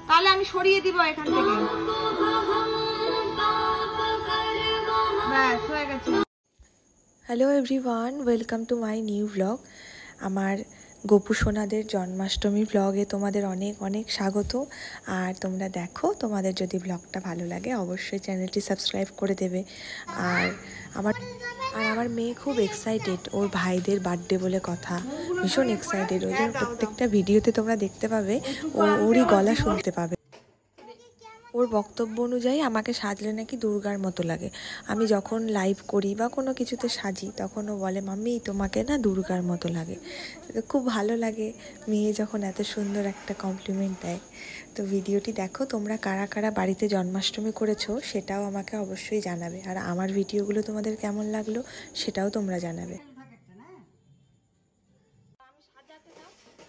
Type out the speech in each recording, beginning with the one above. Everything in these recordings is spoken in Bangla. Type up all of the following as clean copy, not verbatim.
তাহলে আমি সরিয়ে দিব এখান থেকে। ব্যাস হয়ে গেছে। Hello everyone, welcome to my new blog. আমার গোপু সোনাদের জন্মাষ্টমী ব্লগে তোমাদের অনেক অনেক স্বাগত। আর তোমরা দেখো, তোমাদের যদি ব্লগটা ভালো লাগে অবশ্যই চ্যানেলটি সাবস্ক্রাইব করে দেবে। আর আমার মেয়ে খুব এক্সাইটেড, ওর ভাইদের বার্থডে বলে কথা, ভীষণ এক্সাইটেড। ওদের প্রত্যেকটা ভিডিওতে তোমরা দেখতে পাবে, ওরই গলা শুনতে পাবে। ওর বক্তব্য অনুযায়ী আমাকে সাজলে নাকি দুর্গার মতো লাগে। আমি যখন লাইভ করি বা কোনো কিছুতে সাজি তখন ও বলে, মাম্মি তোমাকে না দুর্গার মতো লাগে। খুব ভালো লাগে মেয়ে যখন এত সুন্দর একটা কমপ্লিমেন্ট দেয়। তো ভিডিওটি দেখো, তোমরা কারা কারা বাড়িতে জন্মাষ্টমী করেছো সেটাও আমাকে অবশ্যই জানাবে। আর আমার ভিডিওগুলো তোমাদের কেমন লাগলো সেটাও তোমরা জানাবে।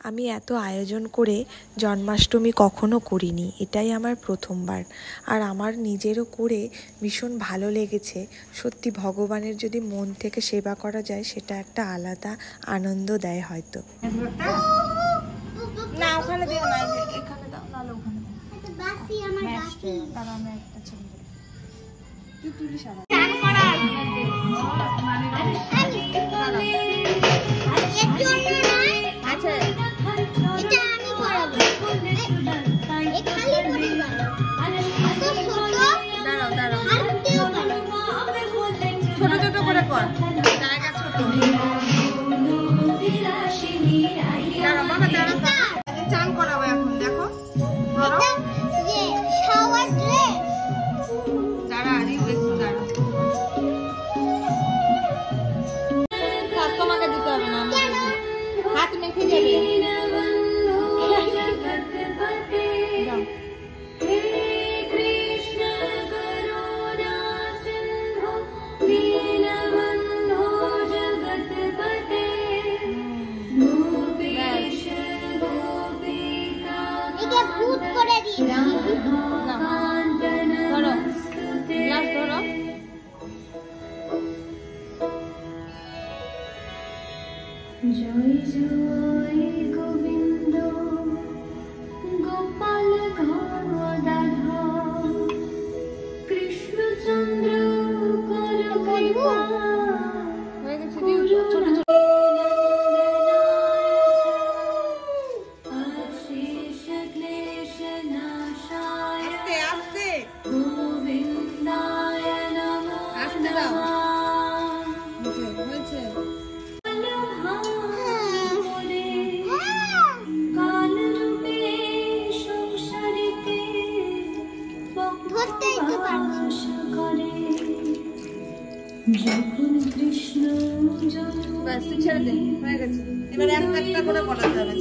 আমি এত আয়োজন করে জন্মাষ্টমী কখনো করিনি, এটাই আমার প্রথমবার। আর আমার নিজেরও করে ভীষণ ভালো লেগেছে। সত্যি ভগবানের যদি মন থেকে সেবা করা যায় সেটা একটা আলাদা আনন্দ দেয় হয়তো। না ওখানে দিও না, এখানে দাও, নাহলে ওখানে দাও। বাসি আমার বাসি। তার আমি একটা ছবি তুই তুলি সারা চান করা আচ্ছা, এটা আমি করাবো। এই খালি পরিবার এত ছোট, দাঁড়াও দাঁড়াও, ছোট ছোট করে কর, জায়গা ছোট। দাঁড়াও বাবা, দাঁড়াও, চান করাবো এখন। দেখো এটা যে শাওয়ার ড্রেস, দাঁড়া আরে একটু দাঁড়া, তোমাকে দিতে হবে না, হাত মেখে যাবে। জয় জয় গোবিন্দ গোপাল গদাধর কৃষ্ণচন্দ্র হয়ে গেছে। ছোট ছোট আস্তে আস্তে গোবিন্দায় নমঃ, আস্তে দাও, হয়েছে। ব্যাস তুই ছেড়ে দে, হয়ে গেছে। এবার একটা একটা করে পড়াতে হবে।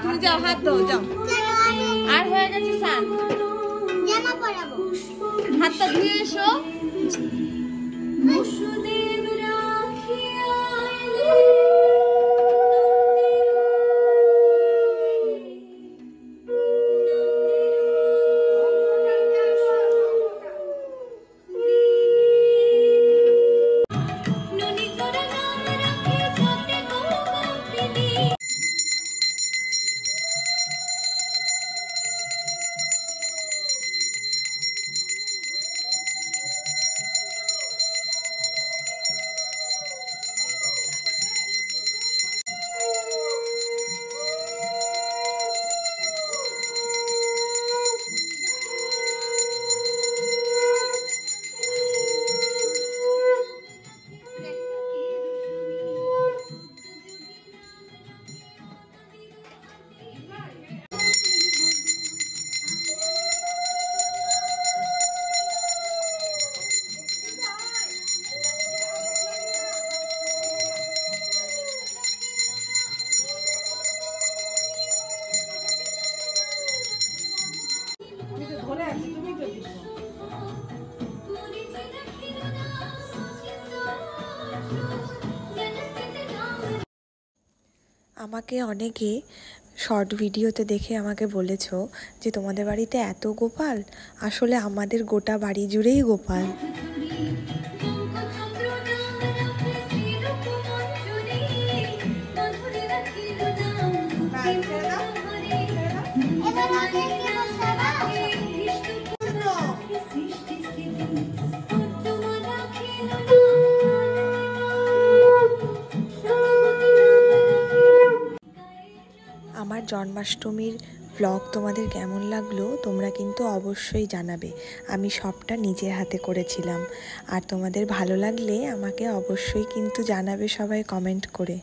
তুমি যাও, হাত ধো, যাও। আর হয়ে গেছে স্নান, জামা পরাবো, হাতটা ধুয়ে এসো। আমাকে অনেকে শর্ট ভিডিওতে দেখে আমাকে বলেছো যে তোমাদের বাড়িতে এত গোপাল, আসলে আমাদের গোটা বাড়ি জুড়েই গোপাল। আমার জন্মাষ্টমীর ব্লগ তোমাদের কেমন লাগলো তোমরা কিন্তু অবশ্যই জানাবে। আমি সবটা নিজের হাতে করেছিলাম। আর তোমাদের ভালো লাগলে আমাকে অবশ্যই কিন্তু জানাবে সবাই কমেন্ট করে।